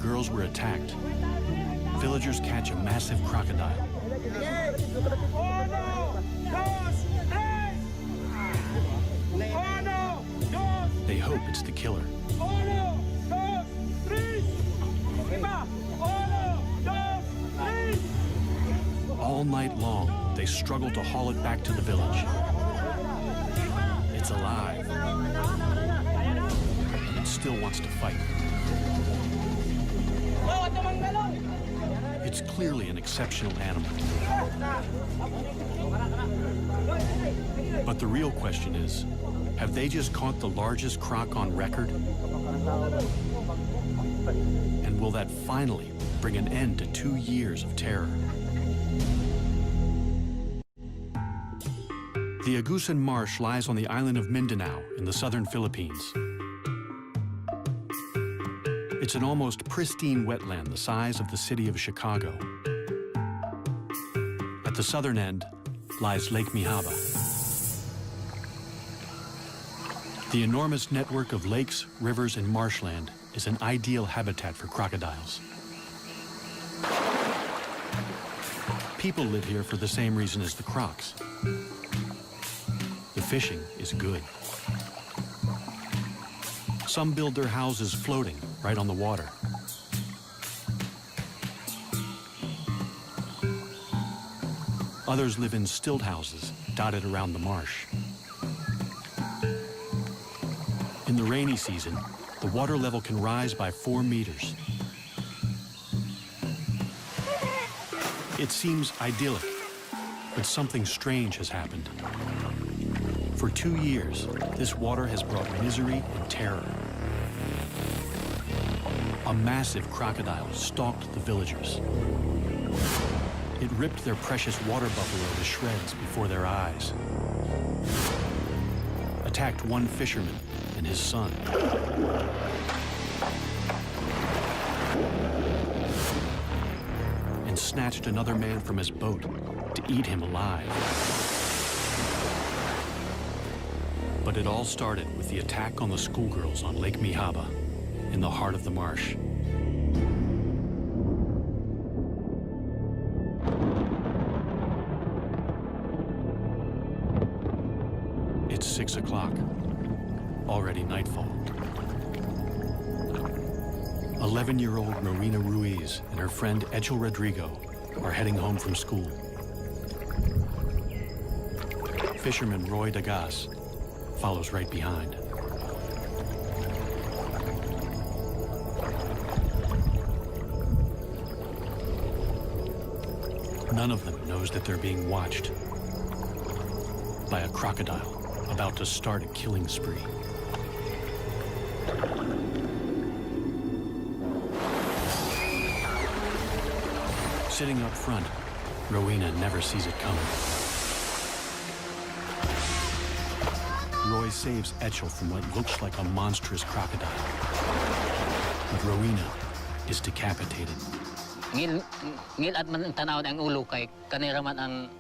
girls were attacked, villagers catch a massive crocodile. They hope it's the killer. All night long, they struggle to haul it back to the village. It's alive, and it still wants to fight. It's clearly an exceptional animal. But the real question is, have they just caught the largest croc on record? And will that finally bring an end to 2 years of terror? The Agusan Marsh lies on the island of Mindanao in the southern Philippines. It's an almost pristine wetland the size of the city of Chicago. At the southern end lies Lake Mihaba. The enormous network of lakes, rivers, and marshland is an ideal habitat for crocodiles. People live here for the same reason as the crocs. The fishing is good. Some build their houses floating right on the water. Others live in stilt houses dotted around the marsh. In the rainy season, the water level can rise by 4 meters. It seems idyllic, but something strange has happened. For 2 years, this water has brought misery and terror. A massive crocodile stalked the villagers. It ripped their precious water buffalo to shreds before their eyes. Attacked one fisherman and his son. And snatched another man from his boat to eat him alive. But it all started with the attack on the schoolgirls on Lake Mihaba, in the heart of the marsh. It's 6 o'clock, already nightfall. 11-year-old Rowena Ruiz and her friend Echel Rodrigo are heading home from school. Fisherman Roy Dagas follows right behind. None of them knows that they're being watched by a crocodile about to start a killing spree. Sitting up front, Rowena never sees it coming. Roy saves Echel from what looks like a monstrous crocodile. But Rowena is decapitated.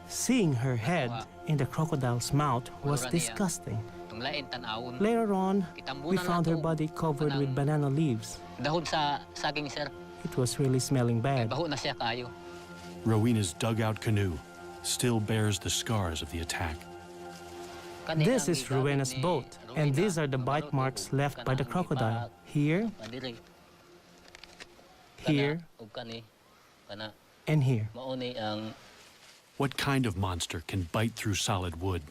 Seeing her head in the crocodile's mouth was disgusting. Later on, we found her body covered with banana leaves. It was really smelling bad. Rowena's dugout canoe still bears the scars of the attack. This is Rowena's boat, and these are the bite marks left by the crocodile. Here, here, and here. What kind of monster can bite through solid wood?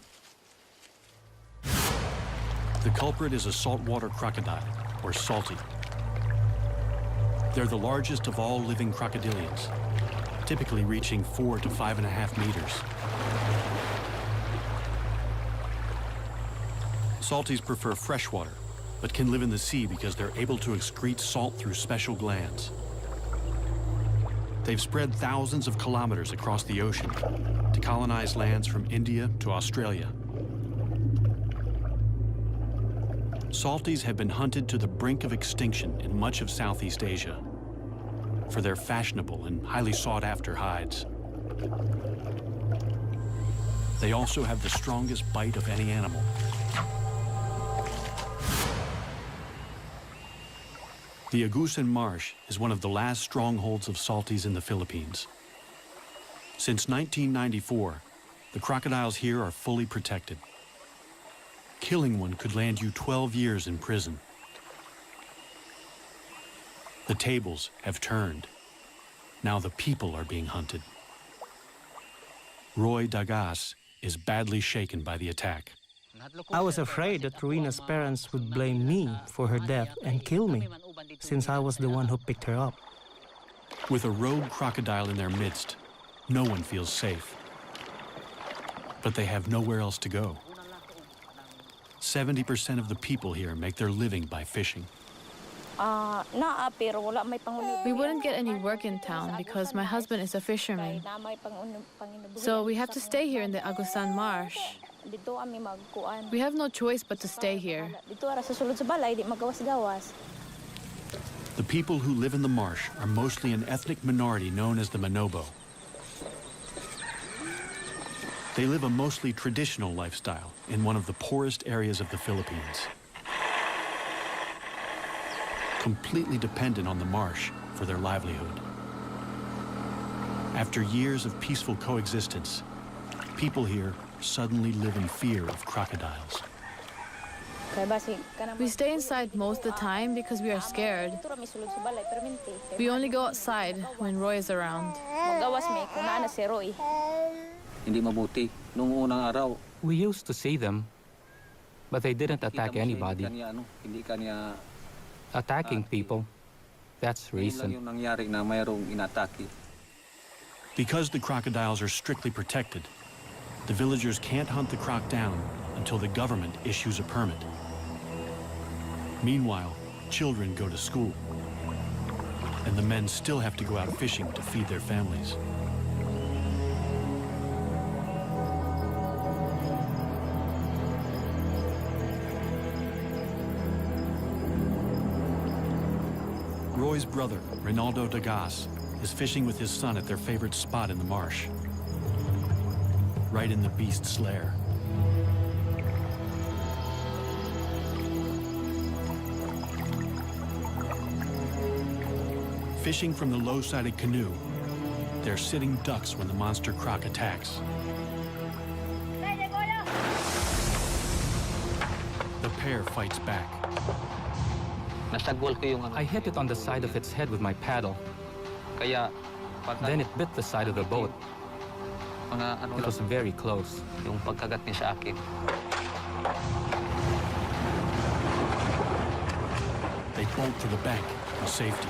The culprit is a saltwater crocodile, or salty. They're the largest of all living crocodilians, typically reaching 4 to 5.5 meters. Salties prefer freshwater, but can live in the sea because they're able to excrete salt through special glands. They've spread thousands of kilometers across the ocean to colonize lands from India to Australia. Salties have been hunted to the brink of extinction in much of Southeast Asia for their fashionable and highly sought-after hides. They also have the strongest bite of any animal. The Agusan Marsh is one of the last strongholds of salties in the Philippines. Since 1994, the crocodiles here are fully protected. Killing one could land you 12 years in prison. The tables have turned. Now the people are being hunted. Roy Dagas is badly shaken by the attack. I was afraid that Ruina's parents would blame me for her death and kill me, since I was the one who picked her up. With a rogue crocodile in their midst, no one feels safe. But they have nowhere else to go. 70% of the people here make their living by fishing. We wouldn't get any work in town because my husband is a fisherman. So we have to stay here in the Agusan Marsh. We have no choice but to stay here. The people who live in the marsh are mostly an ethnic minority known as the Manobo. They live a mostly traditional lifestyle in one of the poorest areas of the Philippines, completely dependent on the marsh for their livelihood. After years of peaceful coexistence, people here suddenly live in fear of crocodiles. We stay inside most of the time because we are scared. We only go outside when Roy is around. We used to see them, but they didn't attack anybody. Attacking people, that's reason. Because the crocodiles are strictly protected, the villagers can't hunt the croc down until the government issues a permit. Meanwhile, children go to school, and the men still have to go out fishing to feed their families. Roy's brother, Rinaldo Dagas, is fishing with his son at their favorite spot in the marsh, right in the beast's lair. Fishing from the low-sided canoe, they're sitting ducks when the monster croc attacks. The pair fights back. I hit it on the side of its head with my paddle. Then it bit the side of the boat. It was very close. They bolt to the bank for safety.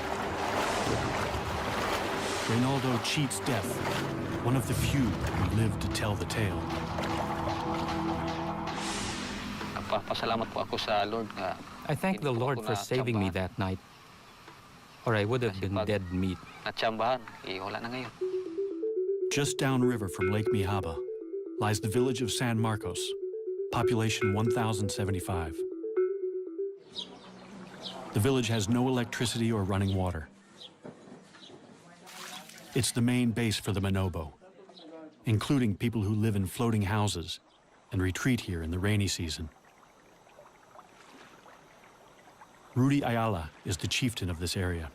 Reynaldo cheats death, one of the few who live to tell the tale. I thank the Lord for saving me that night, or I would have been dead meat. Just downriver from Lake Mihaba lies the village of San Marcos, population 1,075. The village has no electricity or running water. It's the main base for the Manobo, including people who live in floating houses and retreat here in the rainy season. Rudy Ayala is the chieftain of this area.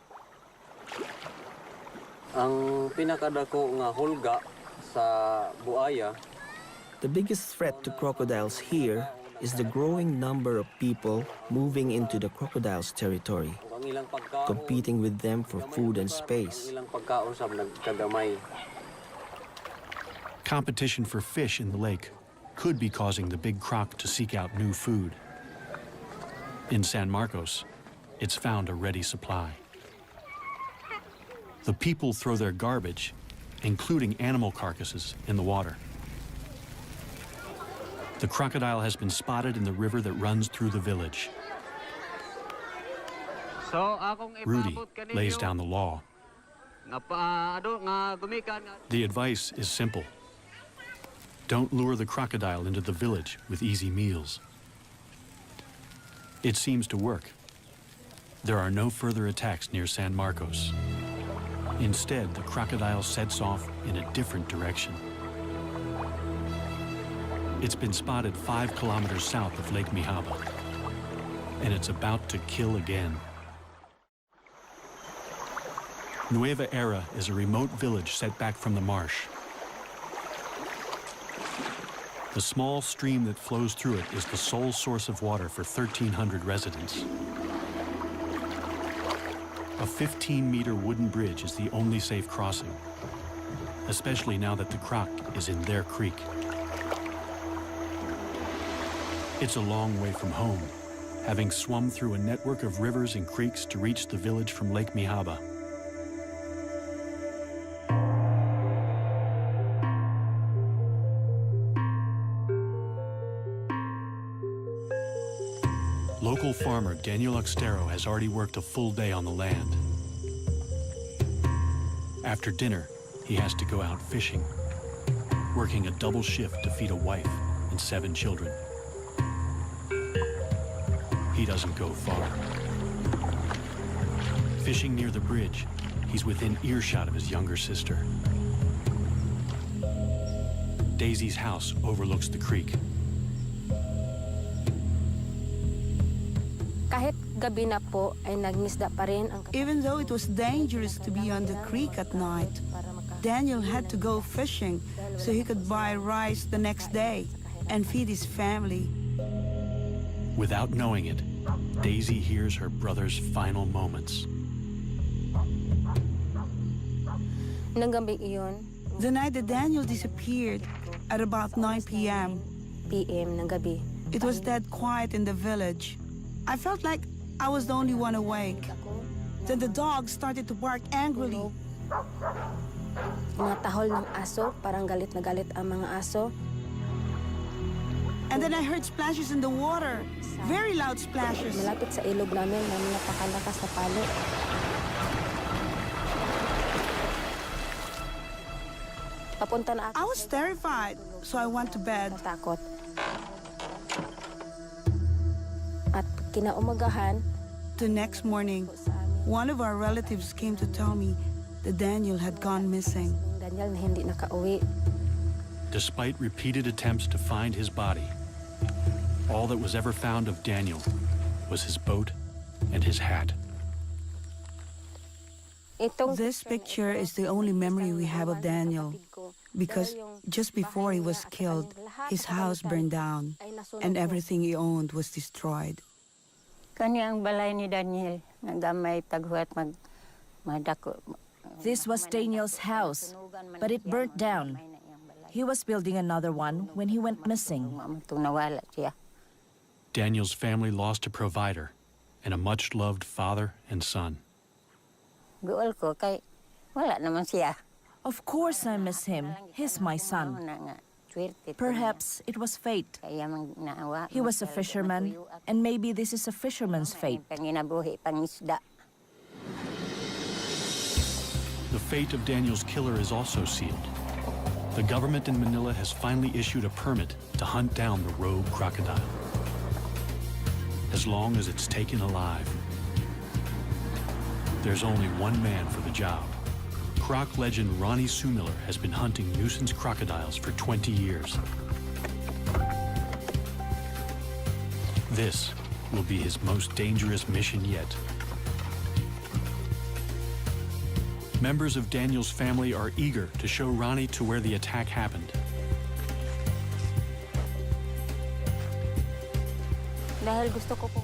Ang pinakadako nga hulga sa buaya. The biggest threat to crocodiles here is the growing number of people moving into the crocodiles' territory, competing with them for food and space. Competition for fish in the lake could be causing the big croc to seek out new food. In San Marcos, it's found a ready supply. The people throw their garbage, including animal carcasses, in the water. The crocodile has been spotted in the river that runs through the village. Rudy lays down the law. The advice is simple. Don't lure the crocodile into the village with easy meals. It seems to work. There are no further attacks near San Marcos. Instead, the crocodile sets off in a different direction. It's been spotted 5 kilometers south of Lake Mihaba, and it's about to kill again. Nueva Era is a remote village set back from the marsh. The small stream that flows through it is the sole source of water for 1,300 residents. A 15-meter wooden bridge is the only safe crossing, especially now that the Croc is in their creek. It's a long way from home, having swum through a network of rivers and creeks to reach the village from Lake Mihaba. Local farmer Daniel Oxtero has already worked a full day on the land. After dinner, he has to go out fishing, working a double shift to feed a wife and 7 children. He doesn't go far. Fishing near the bridge, he's within earshot of his younger sister. Daisy's house overlooks the creek. Even though it was dangerous to be on the creek at night, Daniel had to go fishing so he could buy rice the next day and feed his family. Without knowing it, Daisy hears her brother's final moments. The night that Daniel disappeared, at about 9 p.m., it was dead quiet in the village. I felt like I was the only one awake. Then the dog started to bark angrily. Mga tahol ng aso, parang galit na galit ang mga aso. And then I heard splashes in the water. Very loud splashes. Malapit sa ilog namin na napakalakas na palo. Papunta na ako. I was terrified, so I went to bed. Natakot. At kinaumagahan, The next morning, one of our relatives came to tell me that Daniel had gone missing. Daniel na hindi nakauwi. Despite repeated attempts to find his body, all that was ever found of Daniel was his boat and his hat. This picture is the only memory we have of Daniel, because just before he was killed, his house burned down and everything he owned was destroyed. Kani ang balay ni Daniel, nagamay taghuat madako. This was Daniel's house, but it burnt down. He was building another one when he went missing. Nawala siya. Daniel's family lost a provider and a much-loved father and son. Guol ko kay wala naman siya. Of course I miss him. He's my son. Perhaps it was fate. He was a fisherman, and maybe this is a fisherman's fate. The fate of Daniel's killer is also sealed. The government in Manila has finally issued a permit to hunt down the rogue crocodile. As long as it's taken alive. There's only one man for the job. Croc legend Ronnie Sumiller has been hunting nuisance crocodiles for 20 years. This will be his most dangerous mission yet. Members of Daniel's family are eager to show Ronnie to where the attack happened.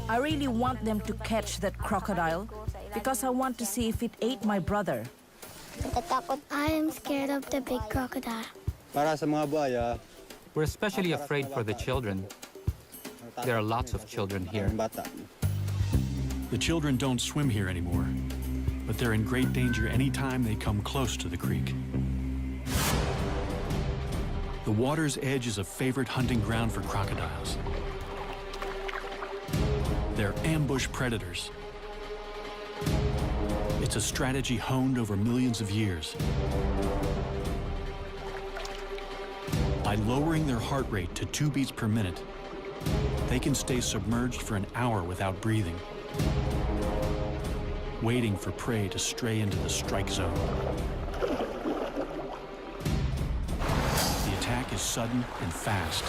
I really want them to catch that crocodile because I want to see if it ate my brother. I am scared of the big crocodile. Para sa mga buhaya, We're especially afraid for the children. There are lots of children here. bata. The children don't swim here anymore, but they're in great danger anytime they come close to the creek. The water's edge is a favorite hunting ground for crocodiles. They're ambush predators. It's a strategy honed over millions of years. By lowering their heart rate to 2 beats per minute, they can stay submerged for an hour without breathing, waiting for prey to stray into the strike zone. The attack is sudden and fast.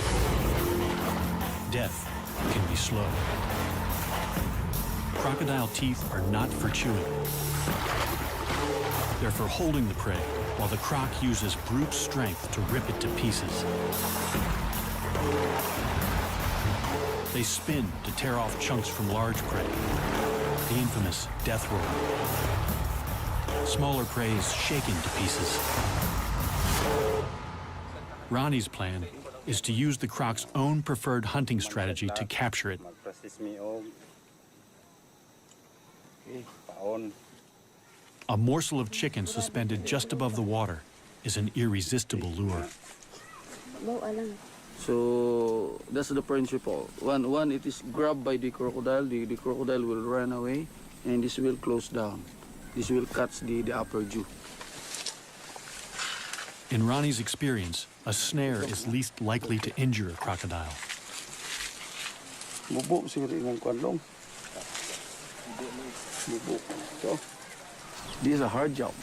Death can be slow. Crocodile teeth are not for chewing. They're for holding the prey, while the croc uses brute strength to rip it to pieces. They spin to tear off chunks from large prey, the infamous death roll. Smaller prey is shaken to pieces. Ronnie's plan is to use the croc's own preferred hunting strategy to capture it. A morsel of chicken suspended just above the water is an irresistible lure. So that's the principle. When it is grabbed by the crocodile, the crocodile will run away and this will close down. This will catch the upper jaw. In Ronnie's experience, a snare is least likely to injure a crocodile. So, this is a hard job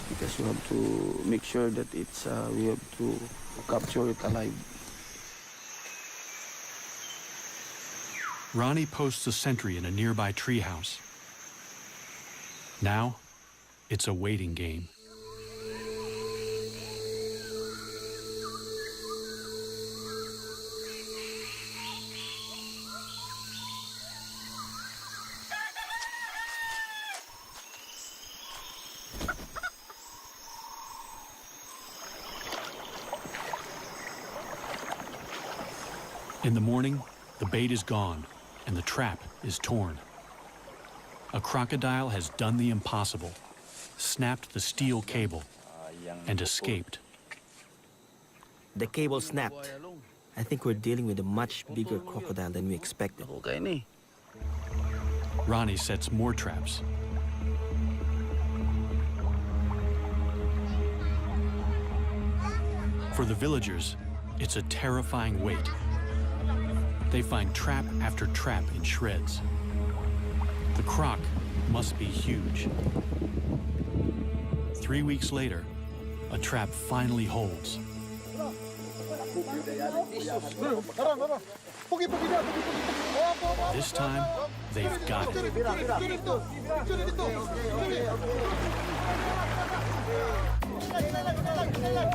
because you have to make sure that we have to capture it alive. Ronnie posts a sentry in a nearby treehouse. Now, it's a waiting game. In the morning, the bait is gone and the trap is torn. A crocodile has done the impossible, snapped the steel cable, and escaped. The cable snapped. I think we're dealing with a much bigger crocodile than we expected. Ronnie sets more traps. For the villagers, it's a terrifying wait. They find trap after trap in shreds. The croc must be huge. 3 weeks later, a trap finally holds. This time, they've got it.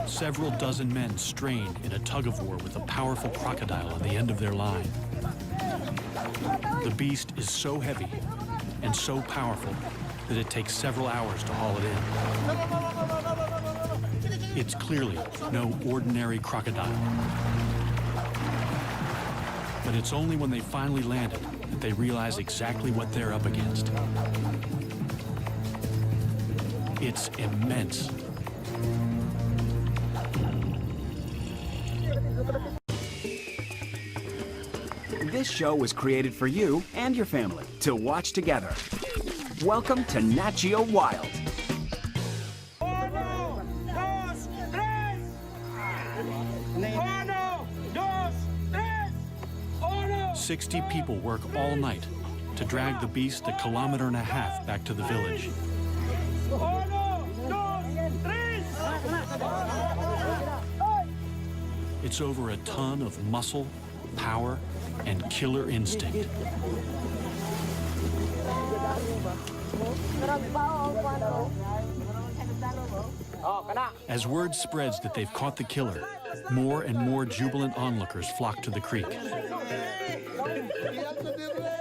Several dozen men strain in a tug-of-war with a powerful crocodile on the end of their line. The beast is so heavy and so powerful that it takes several hours to haul it in. It's clearly no ordinary crocodile. But it's only when they finally land it that they realize exactly what they're up against. It's immense. This show was created for you and your family to watch together. Welcome to Nat Geo Wild. 60 people work all night to drag the beast 1.5 kilometers back to the village. It's over a ton of muscle, power, and killer instinct. As word spreads that they've caught the killer, more and more jubilant onlookers flock to the creek.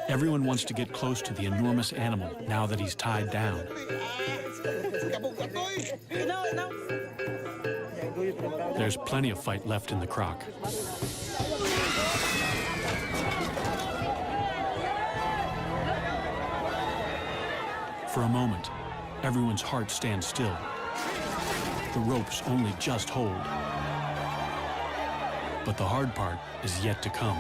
Everyone wants to get close to the enormous animal now that he's tied down. There's plenty of fight left in the croc. For a moment, everyone's heart stands still. The ropes only just hold. But the hard part is yet to come.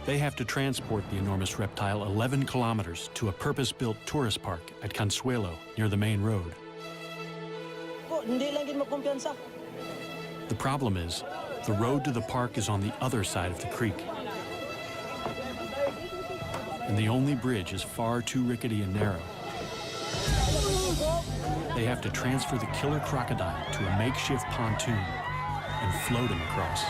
They have to transport the enormous reptile 11 kilometers to a purpose-built tourist park at Consuelo, near the main road. The problem is, the road to the park is on the other side of the creek. And the only bridge is far too rickety and narrow. They have to transfer the killer crocodile to a makeshift pontoon and float him across.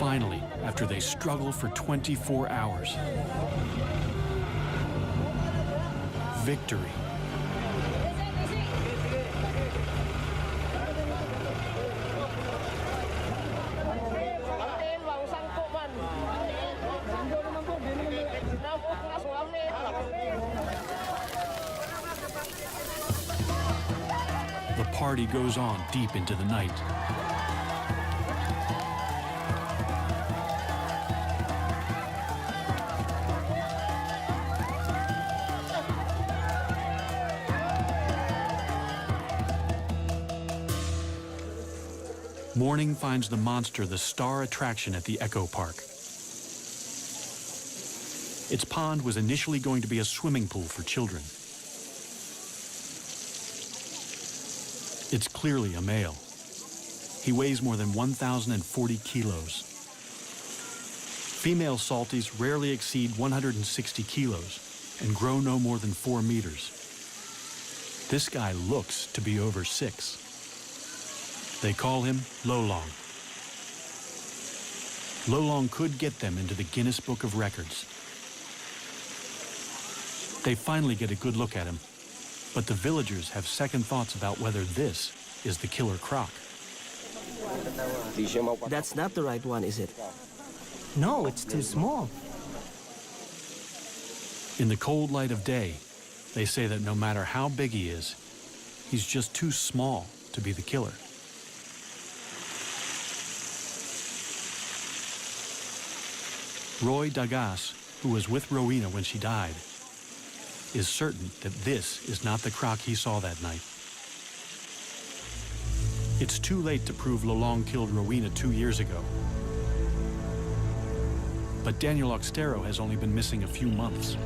Finally, after they struggle for 24 hours, victory. The party goes on deep into the night. Morning finds the monster the star attraction at the Echo Park. Its pond was initially going to be a swimming pool for children. It's clearly a male. He weighs more than 1,040 kilos. Female salties rarely exceed 160 kilos and grow no more than 4 meters. This guy looks to be over 6. They call him Lolong. Lolong could get them into the Guinness Book of Records. They finally get a good look at him, but the villagers have second thoughts about whether this is the killer croc. That's not the right one, is it? No, it's too small. In the cold light of day, they say that no matter how big he is, he's just too small to be the killer. Roy Dagas, who was with Rowena when she died, is certain that this is not the croc he saw that night. It's too late to prove Lolong killed Rowena 2 years ago. But Daniel Oxtero has only been missing a few months.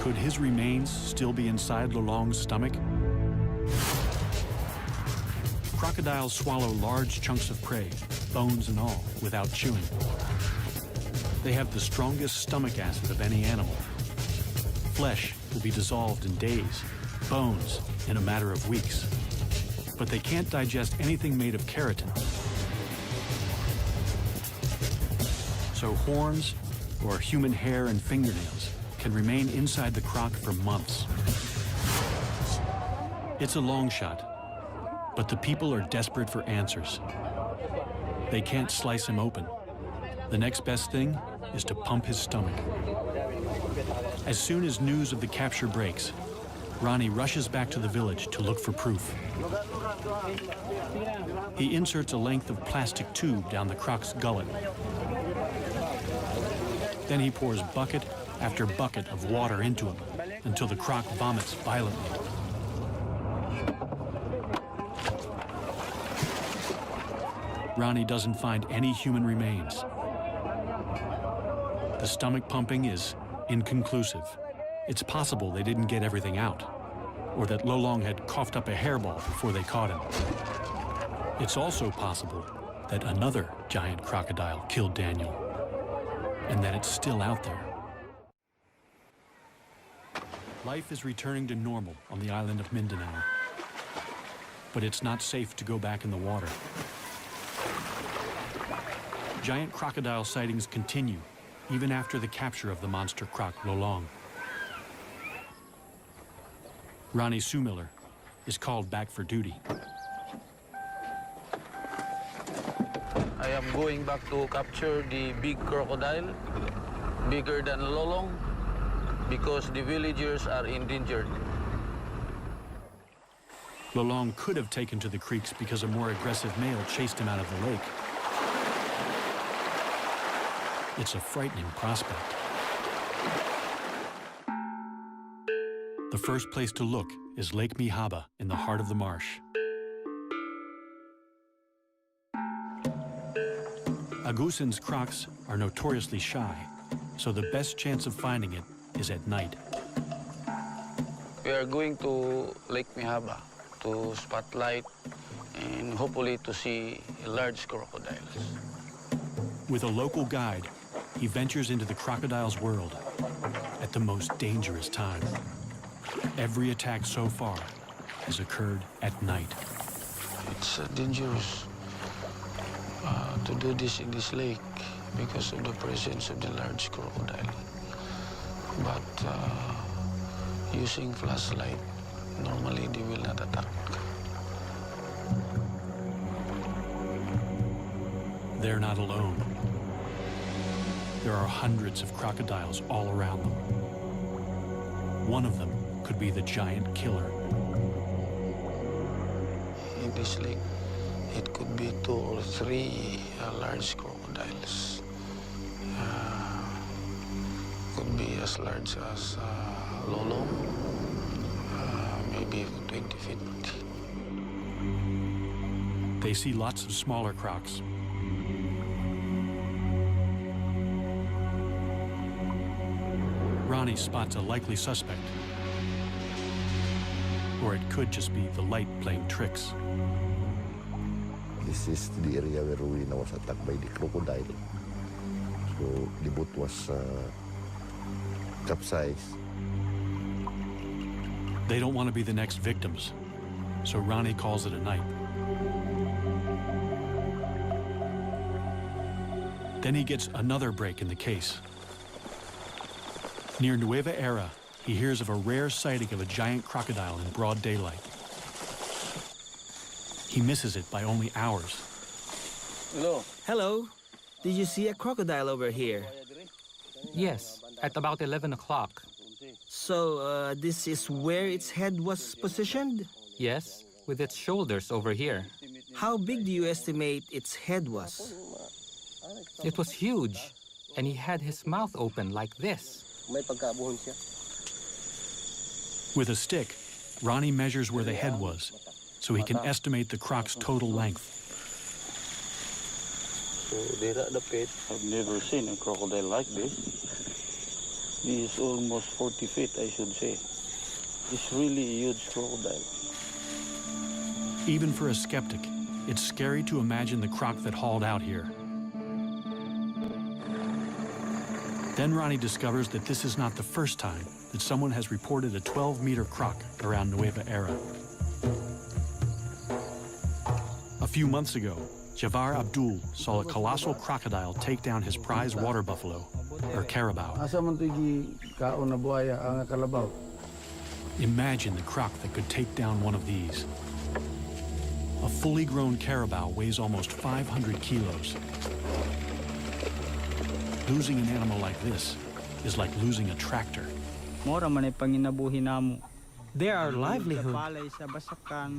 Could his remains still be inside Lolong's stomach? Crocodiles swallow large chunks of prey, bones and all, without chewing. They have the strongest stomach acid of any animal. Flesh will be dissolved in days, bones in a matter of weeks. But they can't digest anything made of keratin. So horns or human hair and fingernails can remain inside the croc for months. It's a long shot, but the people are desperate for answers. They can't slice him open. The next best thing is to pump his stomach. As soon as news of the capture breaks, Ronnie rushes back to the village to look for proof. He inserts a length of plastic tube down the croc's gullet. Then he pours bucket after bucket of water into him until the croc vomits violently. Ronnie doesn't find any human remains. The stomach pumping is inconclusive. It's possible they didn't get everything out, or that Lolong had coughed up a hairball before they caught him. It's also possible that another giant crocodile killed Daniel, and that it's still out there. Life is returning to normal on the island of Mindanao, but it's not safe to go back in the water. Giant crocodile sightings continue even after the capture of the monster croc Lolong. Ronnie Sumiller is called back for duty. I am going back to capture the big crocodile, bigger than Lolong, because the villagers are endangered. Lolong could have taken to the creeks because a more aggressive male chased him out of the lake. It's a frightening prospect. The first place to look is Lake Mihaba in the heart of the marsh. Agusan's crocs are notoriously shy, so the best chance of finding it is at night. We are going to Lake Mihaba to spotlight and hopefully to see large crocodiles. With a local guide, he ventures into the crocodile's world at the most dangerous time. Every attack so far has occurred at night. It's dangerous. to do this in this lake because of the presence of the large crocodile. But using flashlight, normally they will not attack. They're not alone. There are hundreds of crocodiles all around them. One of them could be the giant killer. In this lake, it could be 2 or 3 large crocodiles. Could be as large as lolong, maybe 20 feet. They see lots of smaller crocs. Ronnie spots a likely suspect. Or it could just be the light playing tricks. This is the area where Rowena was attacked by the crocodile. So the boat was capsized. They don't want to be the next victims, so Ronnie calls it a night. Then he gets another break in the case. Near Nueva Era, he hears of a rare sighting of a giant crocodile in broad daylight. He misses it by only hours. Hello. Hello. Did you see a crocodile over here? Yes, at about 11 o'clock. So, this is where its head was positioned? Yes, with its shoulders over here. How big do you estimate its head was? It was huge, and he had his mouth open like this. With a stick, Ronnie measures where the head was, so he can estimate the croc's total length. I've never seen a crocodile like this. He is almost 40 feet, I should say. It's really a huge crocodile. Even for a skeptic, it's scary to imagine the croc that hauled out here. Then Ronnie discovers that this is not the first time that someone has reported a 12-meter croc around Nueva Era. A few months ago, Javar Abdul saw a colossal crocodile take down his prize water buffalo, or carabao. Imagine the croc that could take down one of these. A fully grown carabao weighs almost 500 kilos. Losing an animal like this is like losing a tractor. They are our livelihood.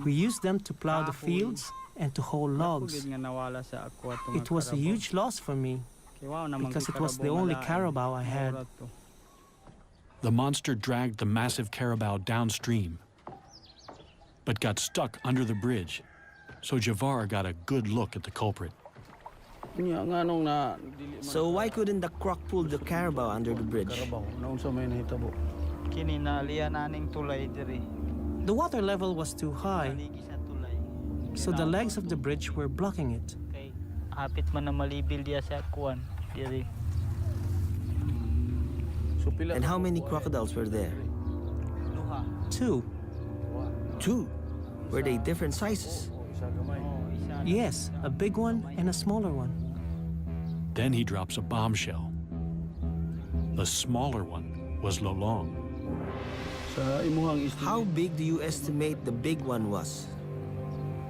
We use them to plow the fields and to haul logs. It was a huge loss for me because it was the only carabao I had. The monster dragged the massive carabao downstream, but got stuck under the bridge, so Javar got a good look at the culprit. So why couldn't the croc pull the carabao under the bridge? The water level was too high, so the legs of the bridge were blocking it. And how many crocodiles were there? 2. 2? Were they different sizes? Yes, a big one and a smaller one. Then he drops a bombshell. The smaller one was Lolong. How big do you estimate the big one was?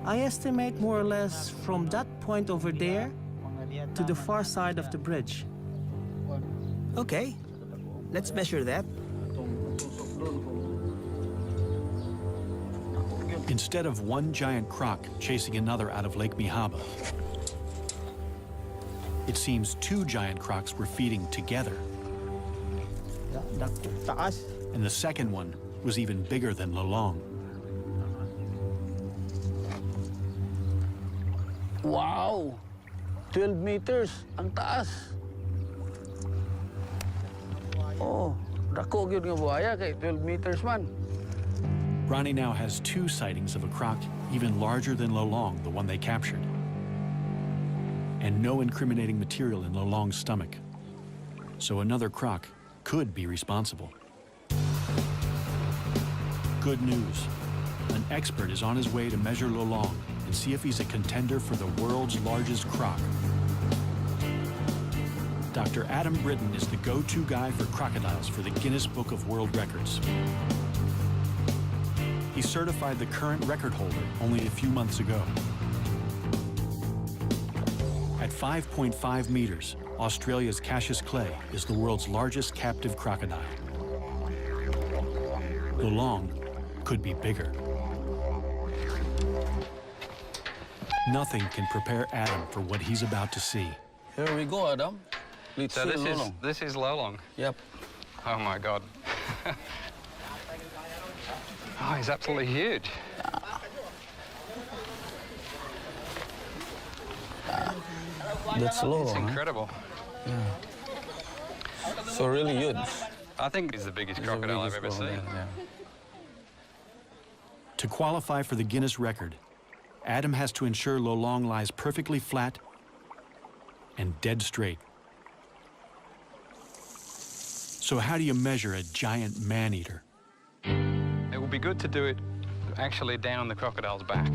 I estimate more or less from that point over there to the far side of the bridge. Okay, let's measure that. Instead of one giant croc chasing another out of Lake Mihaba, it seems 2 giant crocs were feeding together. And the second one was even bigger than Lolong. Wow! 12 meters, ang taas. Oh, dako gyud nga buhaya kay 12 meters man. Ronnie now has 2 sightings of a croc even larger than Lolong, the one they captured. And no incriminating material in Lolong's stomach. So another croc could be responsible. Good news. An expert is on his way to measure Lolong and see if he's a contender for the world's largest croc. Dr. Adam Britton is the go-to guy for crocodiles for the Guinness Book of World Records. He certified the current record holder only a few months ago. At 5.5 meters, Australia's Cassius Clay is the world's largest captive crocodile. Lolong could be bigger. Nothing can prepare Adam for what he's about to see. Here we go, Adam. Let's So see this Lolong. is Lolong. Yep. Oh my God. Oh, he's absolutely huge. That's Lolong. It's incredible. Yeah. So really huge. I think he's the biggest crocodile I've ever seen. To qualify for the Guinness record, Adam has to ensure Lolong lies perfectly flat and dead straight. So how do you measure a giant man-eater? It would be good to do it actually down the crocodile's back.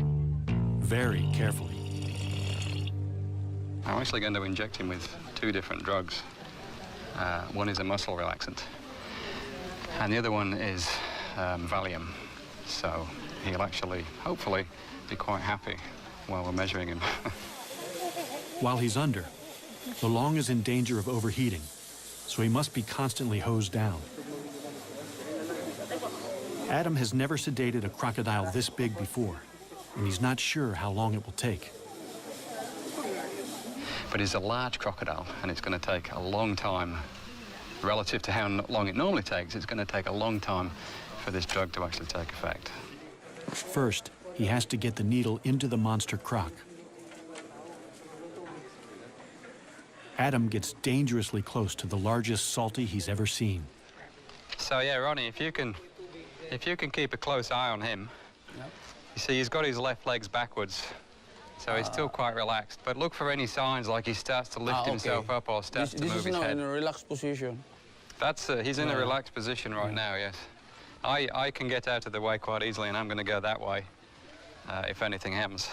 Very carefully. I'm actually going to inject him with 2 different drugs. One is a muscle relaxant, and the other one is Valium. So he'll actually, hopefully, be quite happy while we're measuring him. While he's under, Lolong is in danger of overheating, so he must be constantly hosed down. Adam has never sedated a crocodile this big before, and he's not sure how long it will take. But it's a large crocodile, and it's going to take a long time. Relative to how long it normally takes, it's going to take a long time for this drug to actually take effect. First, he has to get the needle into the monster croc. Adam gets dangerously close to the largest salty he's ever seen. So yeah, Ronnie, if you can keep a close eye on him. Yep. You see, he's got his left legs backwards, so he's still quite relaxed. But look for any signs like he starts to lift himself up or starts to move his head. This is now in a relaxed position. That's he's in a relaxed position right now. Yes, I can get out of the way quite easily, and I'm going to go that way if anything happens.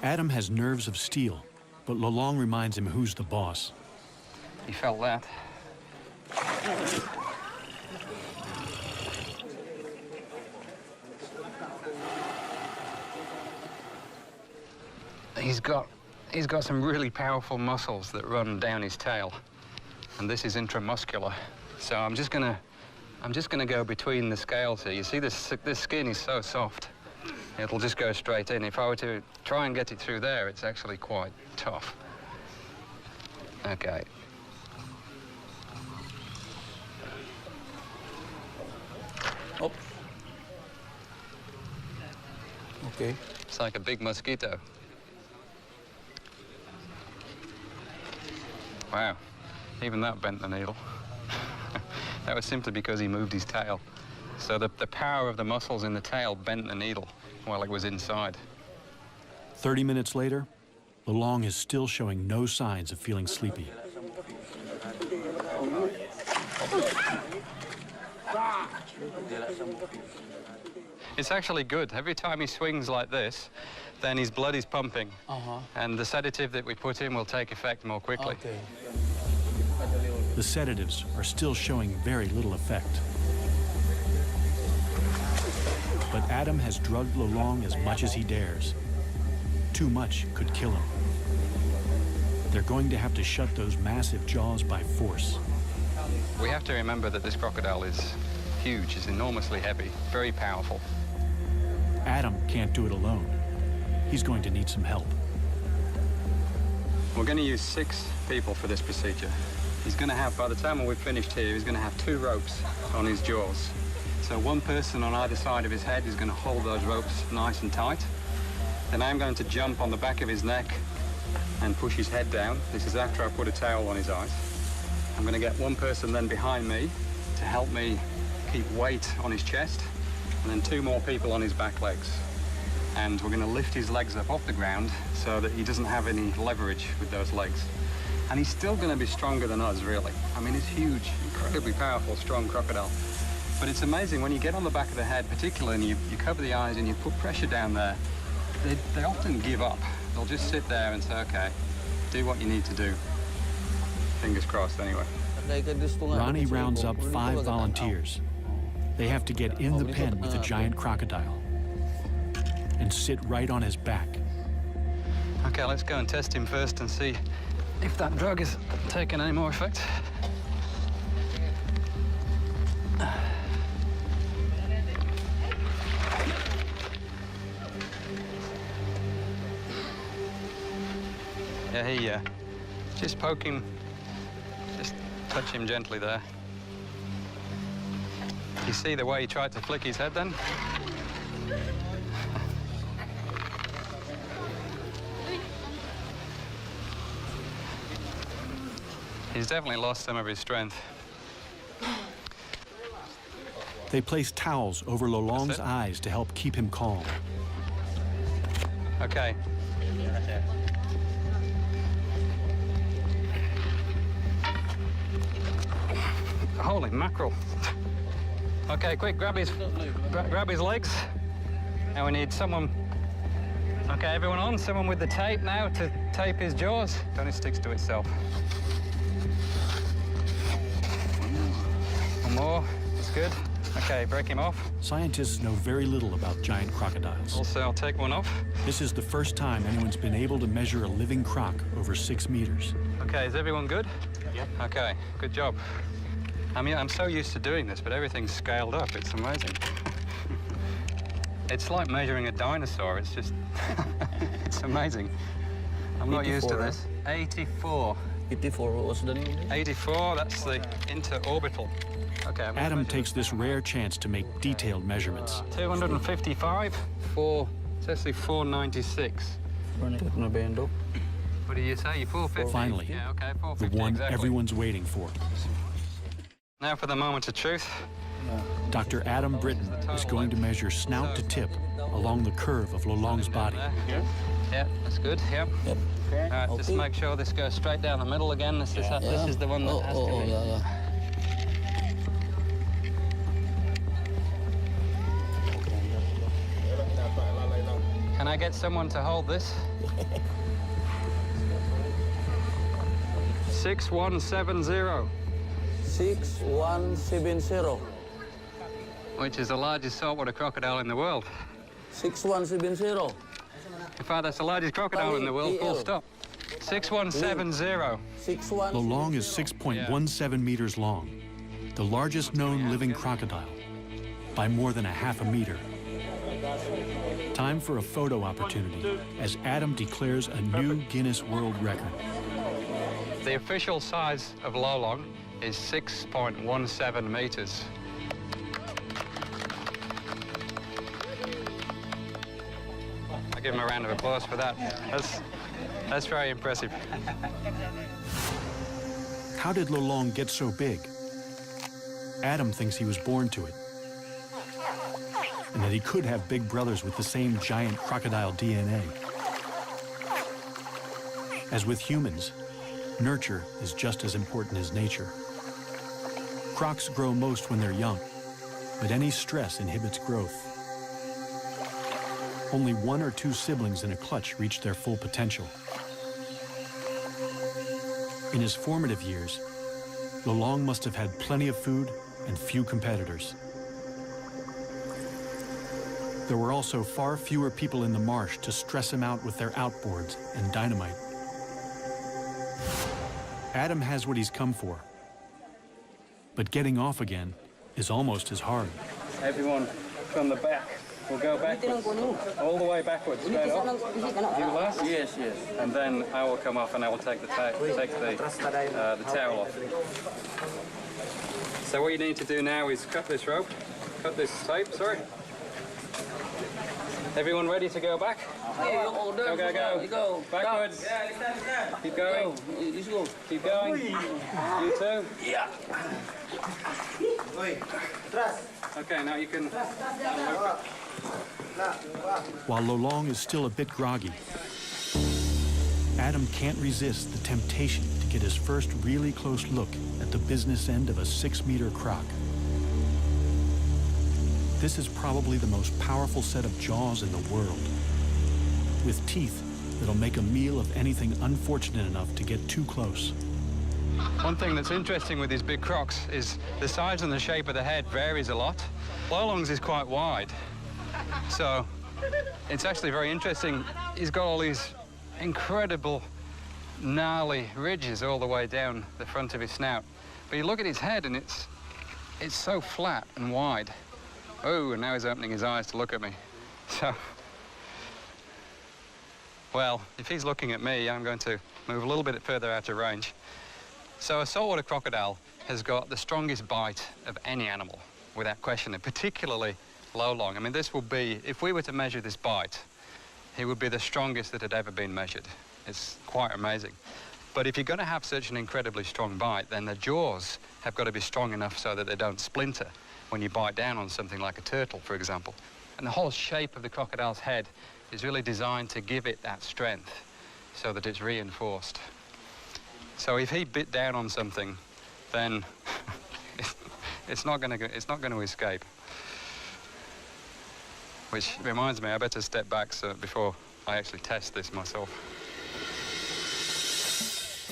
Adam has nerves of steel, but Lolong reminds him who's the boss. He felt that. He's got some really powerful muscles that run down his tail, and this is intramuscular. So I'm just gonna go between the scales here. You see, this skin is so soft, it'll just go straight in. If I were to try and get it through there, it's actually quite tough. Okay. Oh. Okay. It's like a big mosquito. Wow, even that bent the needle. That was simply because he moved his tail. So the power of the muscles in the tail bent the needle while it was inside. 30 minutes later, Lolong is still showing no signs of feeling sleepy. It's actually good. Every time he swings like this, then his blood is pumping. And the sedative that we put in will take effect more quickly. Okay. The sedatives are still showing very little effect. But Adam has drugged Lolong as much as he dares. Too much could kill him. They're going to have to shut those massive jaws by force. We have to remember that this crocodile is huge, it's enormously heavy, very powerful. Adam can't do it alone. He's going to need some help. We're going to use 6 people for this procedure. He's going to have, by the time we've finished here, he's going to have 2 ropes on his jaws. So one person on either side of his head is going to hold those ropes nice and tight. Then I'm going to jump on the back of his neck and push his head down. This is after I put a towel on his eyes. I'm going to get one person then behind me to help me keep weight on his chest, and then 2 more people on his back legs. And we're going to lift his legs up off the ground so that he doesn't have any leverage with those legs. And he's still going to be stronger than us, really. I mean, he's huge, incredibly powerful, strong crocodile. But it's amazing when you get on the back of the head, particularly, and you cover the eyes and you put pressure down there, they often give up. They'll just sit there and say, okay, do what you need to do. Fingers crossed, anyway. Ronnie rounds up 5 volunteers. They have to get in the pen with the giant crocodile and sit right on his back. Okay, let's go and test him first and see if that drug is taking any more effect. Yeah, just poke him, just touch him gently there. You see the way he tried to flick his head then? He's definitely lost some of his strength. They place towels over Lolong's eyes to help keep him calm. Okay. Holy mackerel. Okay, quick, grab his legs. Now we need someone. Okay, everyone on, someone with the tape now to tape his jaws. Don't it sticks to itself. One more, that's good. Okay, break him off. Scientists know very little about giant crocodiles. Also, I'll take one off. This is the first time anyone's been able to measure a living croc over 6 meters. Okay, is everyone good? Yeah. Okay, good job. I mean, I'm so used to doing this, but everything's scaled up. It's amazing. It's like measuring a dinosaur. It's just, it's amazing. I'm not used to this. 84. 84, what was the name? 84, that's the interorbital. Okay. Adam takes this rare chance to make detailed measurements. 255, it's actually 496. What do you say? 450? Finally, yeah, okay, 450, the one exactly. everyone's waiting for. Now for the moment of truth. Dr. Adam Britton is going to measure snout to tip along the curve of Lolong's body. Yeah, that's good, yeah. Yep. All right, just make sure this goes straight down the middle again. This is the one that has to be. Yeah. Can I get someone to hold this? 6170. 6170. Which is the largest saltwater crocodile in the world. 6170. In fact, that's the largest crocodile in the world, full stop. 6170. Lolong is 6.17 meters long, the largest known living crocodile, by more than a half a meter. Time for a photo opportunity as Adam declares a new Guinness World Record. The official size of Lolong is 6.17 meters. I'll give him a round of applause for that. That's very impressive. How did Lolong get so big? Adam thinks he was born to it, and that he could have big brothers with the same giant crocodile DNA. As with humans, nurture is just as important as nature. Crocs grow most when they're young, but any stress inhibits growth. Only 1 or 2 siblings in a clutch reach their full potential. In his formative years, Lolong must have had plenty of food and few competitors. There were also far fewer people in the marsh to stress him out with their outboards and dynamite. Adam has what he's come for, but getting off again is almost as hard. Everyone from the back will go backwards, all the way backwards, straight up. You last? Yes. And then I will come off and I will take the towel off. So what you need to do now is cut this tape, sorry. Everyone ready to go back? Go. Backwards. Keep going. Keep going. You too? Yeah. Okay, now you can... While Lolong is still a bit groggy, Adam can't resist the temptation to get his first really close look at the business end of a 6-meter croc. This is probably the most powerful set of jaws in the world, with teeth that'll make a meal of anything unfortunate enough to get too close. One thing that's interesting with these big crocs is the size and the shape of the head varies a lot. Lolong's is quite wide, so it's actually very interesting. He's got all these incredible gnarly ridges all the way down the front of his snout. But you look at his head and it's so flat and wide. Oh, and now he's opening his eyes to look at me. So, well, if he's looking at me, I'm going to move a little bit further out of range. So a saltwater crocodile has got the strongest bite of any animal, without question, and particularly Lolong. I mean, this will be, if we were to measure this bite, he would be the strongest that had ever been measured. It's quite amazing. But if you're going to have such an incredibly strong bite, then the jaws have got to be strong enough so that they don't splinter when you bite down on something like a turtle, for example. And the whole shape of the crocodile's head is really designed to give it that strength so that it's reinforced. So if he bit down on something, then it's not going to escape. Which reminds me, I better step back before I actually test this myself.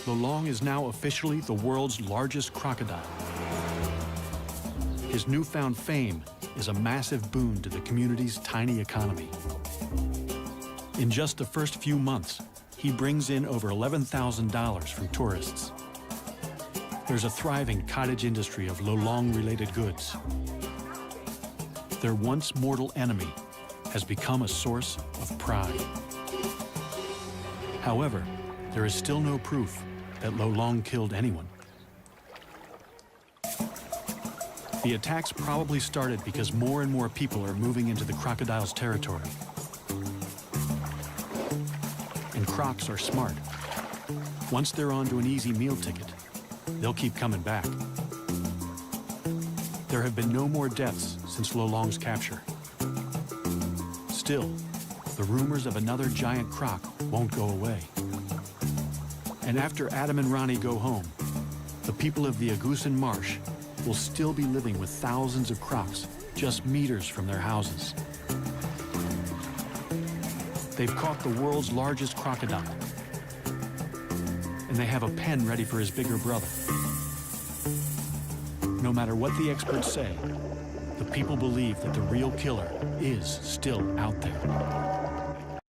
Lolong is now officially the world's largest crocodile. His newfound fame is a massive boon to the community's tiny economy. In just the first few months, he brings in over $11,000 from tourists. There's a thriving cottage industry of Lolong-related goods. Their once mortal enemy has become a source of pride. However, there is still no proof that Lolong killed anyone. The attacks probably started because more and more people are moving into the crocodile's territory. And crocs are smart. Once they're onto an easy meal ticket, they'll keep coming back. There have been no more deaths since Lolong's capture. Still, the rumors of another giant croc won't go away. And after Adam and Ronnie go home, the people of the Agusan Marsh will still be living with thousands of crocs just meters from their houses. They've caught the world's largest crocodile, and they have a pen ready for his bigger brother. No matter what the experts say, the people believe that the real killer is still out there.